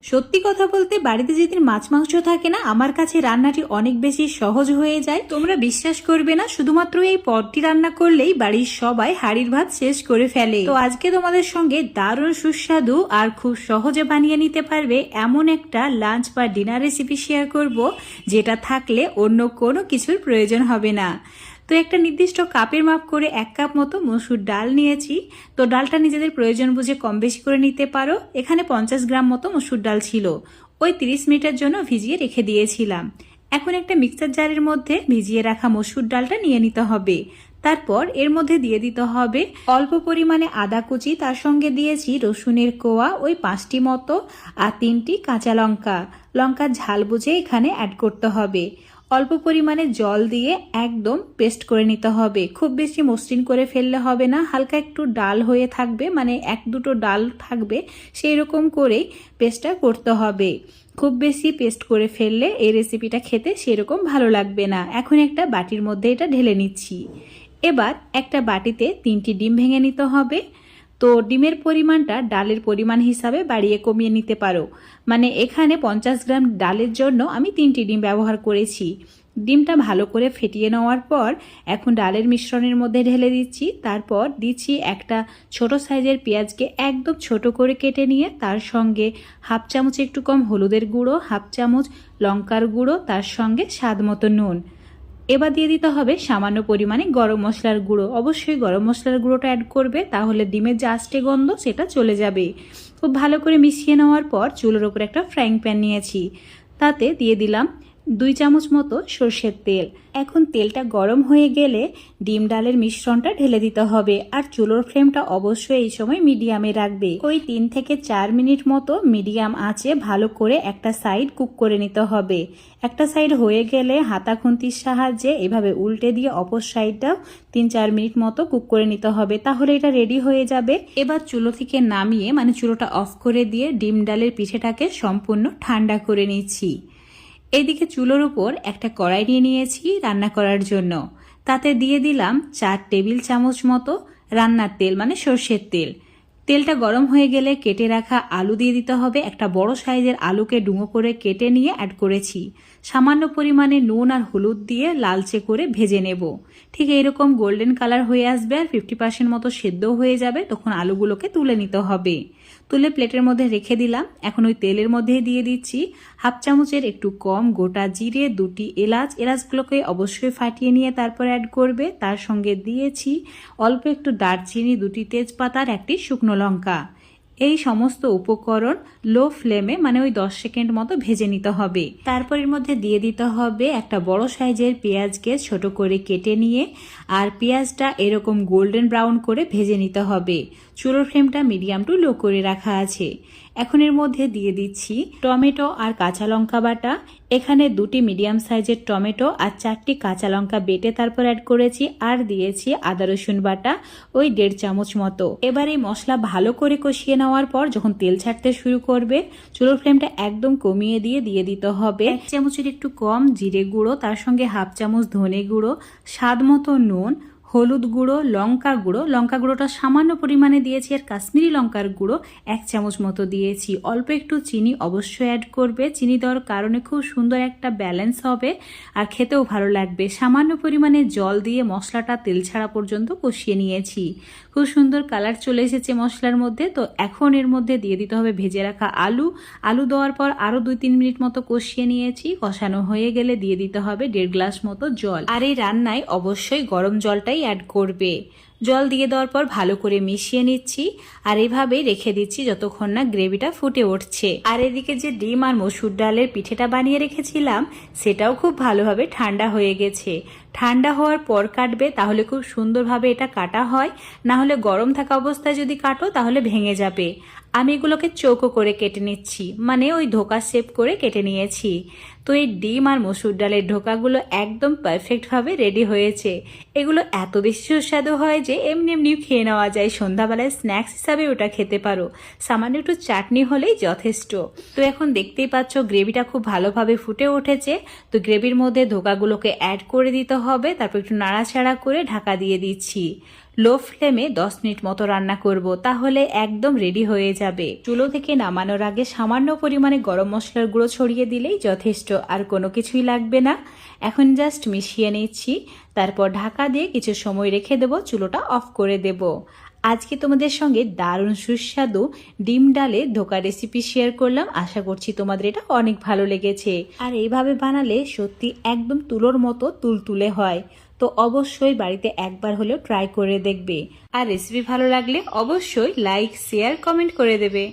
সত্যি কথা বলতে বাড়িতে যেদিন মাছ মাংস থাকে না, আমার কাছে রান্নাটি অনেক বেশি সহজ হয়ে যায়। তোমরা বিশ্বাস করবে না, শুধুমাত্র এই পদটি রান্না করলেই বাড়ির সবাই হাঁড়ির ভাত শেষ করে ফেলে। তো আজকে তোমাদের সঙ্গে দারুণ সুস্বাদু আর খুব সহজে বানিয়ে নিতে পারবে এমন একটা লাঞ্চ বা ডিনার রেসিপি শেয়ার করব, যেটা থাকলে অন্য কোনো কিছুর প্রয়োজন হবে না। তো একটা নির্দিষ্ট কাপের মাপ করে 1 কাপ মতো মসুর ডাল নিয়েছি। তো ডালটা নিজেদের প্রয়োজন বুঝে কম বেশি করে নিতে পারো। এখানে 50 গ্রাম মতো মসুর ডাল ছিল, ওই 30 মিনিটের জন্য ভিজিয়ে রেখে দিয়েছিলাম। এখন একটা মিক্সার জারের মধ্যে ভিজিয়ে রাখা মসুর ডালটা নিয়ে নিতে হবে। তারপর এর মধ্যে দিয়ে দিতে হবে অল্প পরিমাণে আদা কুচি, তার সঙ্গে দিয়েছি রসুনের কোয়া ওই 5টি মতো, আর 3টি কাঁচা লঙ্কা। লঙ্কার ঝাল বুঝে এখানে অ্যাড করতে হবে। অল্প পরিমাণে জল দিয়ে একদম পেস্ট করে নিতে হবে। খুব বেশি মসৃণ করে ফেললে হবে না, হালকা একটু ডাল হয়ে থাকবে, মানে 1-2টো ডাল থাকবে, সেই রকম করেই পেস্টটা করতে হবে। খুব বেশি পেস্ট করে ফেললে এই রেসিপিটা খেতে সেরকম ভালো লাগবে না। এখন একটা বাটির মধ্যে এটা ঢেলে নিচ্ছি। এবার একটা বাটিতে 3টি ডিম ভেঙে নিতে হবে। তো ডিমের পরিমাণটা ডালের পরিমাণ হিসাবে বাড়িয়ে কমিয়ে নিতে পারো। মানে এখানে 50 গ্রাম ডালের জন্য আমি 3টি ডিম ব্যবহার করেছি। ডিমটা ভালো করে ফেটিয়ে নেওয়ার পর এখন ডালের মিশ্রণের মধ্যে ঢেলে দিচ্ছি। তারপর দিচ্ছি একটা ছোট সাইজের পেঁয়াজকে একদম ছোট করে কেটে নিয়ে, তার সঙ্গে হাফ চামচ একটু কম হলুদের গুঁড়ো, হাফ চামচ লঙ্কার গুঁড়ো, তার সঙ্গে স্বাদ মতো নুন। এবার দিয়ে দিতে হবে সামান্য পরিমাণে গরম মশলার গুঁড়ো। অবশ্যই গরম মশলার গুঁড়োটা অ্যাড করবে, তাহলে ডিমের যে আষ্টে গন্ধ সেটা চলে যাবে। খুব ভালো করে মিশিয়ে নেওয়ার পর চুলোর ওপর একটা ফ্রাইং প্যান নিয়েছি, তাতে দিয়ে দিলাম 2 চামচ মতো সর্ষের তেল। এখন তেলটা গরম হয়ে গেলে ডিম ডালের মিশ্রণটা ঢেলে দিতে হবে, আর চুলোর ফ্লেমটা অবশ্যই এই সময় মিডিয়ামে রাখবে। ওই 3 থেকে 4 মিনিট মতো মিডিয়াম আঁচে ভালো করে একটা সাইড কুক করে নিতে হবে। একটা সাইড হয়ে গেলে হাতা খুন্তির সাহায্যে এভাবে উল্টে দিয়ে অপর সাইডটাও 3-4 মিনিট মতো কুক করে নিতে হবে, তাহলে এটা রেডি হয়ে যাবে। এবার চুলো থেকে নামিয়ে, মানে চুলোটা অফ করে দিয়ে ডিম ডালের পিঠেটাকে সম্পূর্ণ ঠান্ডা করে নিচ্ছি। এইদিকে চুলোর উপর একটা কড়াই নিয়ে নিয়েছি রান্না করার জন্য। তাতে দিয়ে দিলাম 4 টেবিল চামচ মতো রান্নার তেল, মানে সর্ষের তেল। তেলটা গরম হয়ে গেলে কেটে রাখা আলু দিয়ে দিতে হবে। একটা বড় সাইজের আলুকে ডুমো করে কেটে নিয়ে অ্যাড করেছি। সামান্য পরিমাণে নুন আর হলুদ দিয়ে লালচে করে ভেজে নেব। ঠিক এইরকম গোল্ডেন কালার হয়ে আসবে আর 50% মতো সেদ্ধ হয়ে যাবে, তখন আলুগুলোকে তুলে নিতে হবে। তুলে প্লেটের মধ্যে রেখে দিলাম। এখন ওই তেলের মধ্যে দিয়ে দিচ্ছি হাফ চামচের একটু কম গোটা জিরে, 2টি এলাচ। এলাচগুলোকে অবশ্যই ফাটিয়ে নিয়ে তারপর অ্যাড করবে। তার সঙ্গে দিয়েছি অল্প একটু দারচিনি, 2টি তেজপাতা আর 1টি শুকনো লঙ্কা। এই সমস্ত উপকরণ লো ফ্লেমে, মানে ওই 10 সেকেন্ড মতো ভেজে নিতে হবে। তারপর এর মধ্যে দিয়ে দিতে হবে একটা বড় সাইজের পেঁয়াজকে ছোট করে কেটে নিয়ে, আর পেঁয়াজটা এরকম গোল্ডেন ব্রাউন করে ভেজে নিতে হবে। চুলোর ফ্লেমটা মিডিয়াম টু লো করে রাখা আছে। এখন এর মধ্যে দিয়ে দিচ্ছি টমেটো আর কাঁচা লঙ্কা বাটা। এখানে 2টি মিডিয়াম সাইজের টমেটো আর 4টি কাঁচা লঙ্কা বেটে তারপর অ্যাড করেছি, আর দিয়েছি আদা রসুন বাটা ওই 1.5 চামচ মতো। এবার এই মশলা ভালো করে কষিয়ে নেওয়ার পর যখন তেল ছাড়তে শুরু করবে, চুলোর ফ্লেমটা একদম কমিয়ে দিয়ে দিতে হবে 1 চামচের একটু কম জিরে গুঁড়ো, তার সঙ্গে হাফ চামচ ধনে গুঁড়ো, স্বাদ মতো নুন, হলুদ গুঁড়ো, লঙ্কা গুঁড়ো। লঙ্কা গুঁড়োটা সামান্য পরিমাণে দিয়েছি, আর কাশ্মীরি লঙ্কার গুঁড়ো 1 চামচ মতো দিয়েছি। অল্প একটু চিনি অবশ্যই অ্যাড করবে। চিনি দেওয়ার কারণে খুব সুন্দর একটা ব্যালেন্স হবে আর খেতেও ভালো লাগবে। সামান্য পরিমাণে জল দিয়ে মশলাটা তেল ছাড়া পর্যন্ত কষিয়ে নিয়েছি। খুব সুন্দর কালার চলে এসেছে মশলার মধ্যে। তো এখন এর মধ্যে দিয়ে দিতে হবে ভেজে রাখা আলু। আলু দেওয়ার পর আরও 2-3 মিনিট মতো কষিয়ে নিয়েছি। কষানো হয়ে গেলে দিয়ে দিতে হবে 1.5 গ্লাস মতো জল। আর এই রান্নায় অবশ্যই গরম জলটাই অ্যাড করবে। জল দিয়ে দেওয়ার পর ভালো করে মিশিয়ে নিচ্ছি, আর এভাবেই রেখে দিচ্ছি যতক্ষণ না গ্রেভিটা ফুটে উঠছে। আর এদিকে যে ডিম আর মসুর ডালের পিঠেটা বানিয়ে রেখেছিলাম, সেটাও খুব ভালোভাবে ঠান্ডা হয়ে গেছে। ঠান্ডা হওয়ার পর কাটবে, তাহলে খুব সুন্দরভাবে এটা কাটা হয়। না হলে গরম থাকা অবস্থায় যদি কাটো তাহলে ভেঙে যাবে। আমি এগুলোকে চৌকো করে কেটে নিচ্ছি, মানে ওই ধোকা শেপ করে কেটে নিয়েছি। তো তো এই ডিম আর মসুর ডালের ঢোকাগুলো একদম পারফেক্টভাবে রেডি হয়েছে। এগুলো এত বেশি সুস্বাদু হয় যে এমনি এমনিও খেয়ে নেওয়া যায়, সন্ধ্যাবেলায় স্ন্যাক্স হিসাবে ওটা খেতে পারো। সামান্য একটু চাটনি হলেই যথেষ্ট। তো এখন দেখতেই পাচ্ছ গ্রেভিটা খুব ভালোভাবে ফুটে উঠেছে। তো গ্রেভির মধ্যে ধোকাগুলোকে অ্যাড করে দিতে হবে, তারপর একটু নাড়াচাড়া করে ঢাকা দিয়ে দিচ্ছি। লো ফ্লেমে 10 মিনিট মতো রান্না করব, তাহলে একদম রেডি হয়ে যাবে। চুলো থেকে নামানোর আগে সামান্য পরিমাণে গরম মশলার গুঁড়ো ছড়িয়ে দিলেই যথেষ্ট, আর কোনো কিছুই লাগবে না। এখন জাস্ট মিশিয়ে নিচ্ছি, তারপর ঢাকা দিয়ে কিছু সময় রেখে দেব, চুলোটা অফ করে দেব। আজকে তোমাদের সঙ্গে দারুণ সুস্বাদু ডিম ডালে ধোকা রেসিপি শেয়ার করলাম। আশা করছি তোমাদের এটা অনেক ভালো লেগেছে। আর এইভাবে বানালে সত্যি একদম তুলোর মতো তুলতুলে হয়। তো অবশ্যই বাড়িতে একবার হলেও ট্রাই করে দেখবে। আর রেসিপি ভালো লাগলে অবশ্যই লাইক, শেয়ার, কমেন্ট করে দেবে।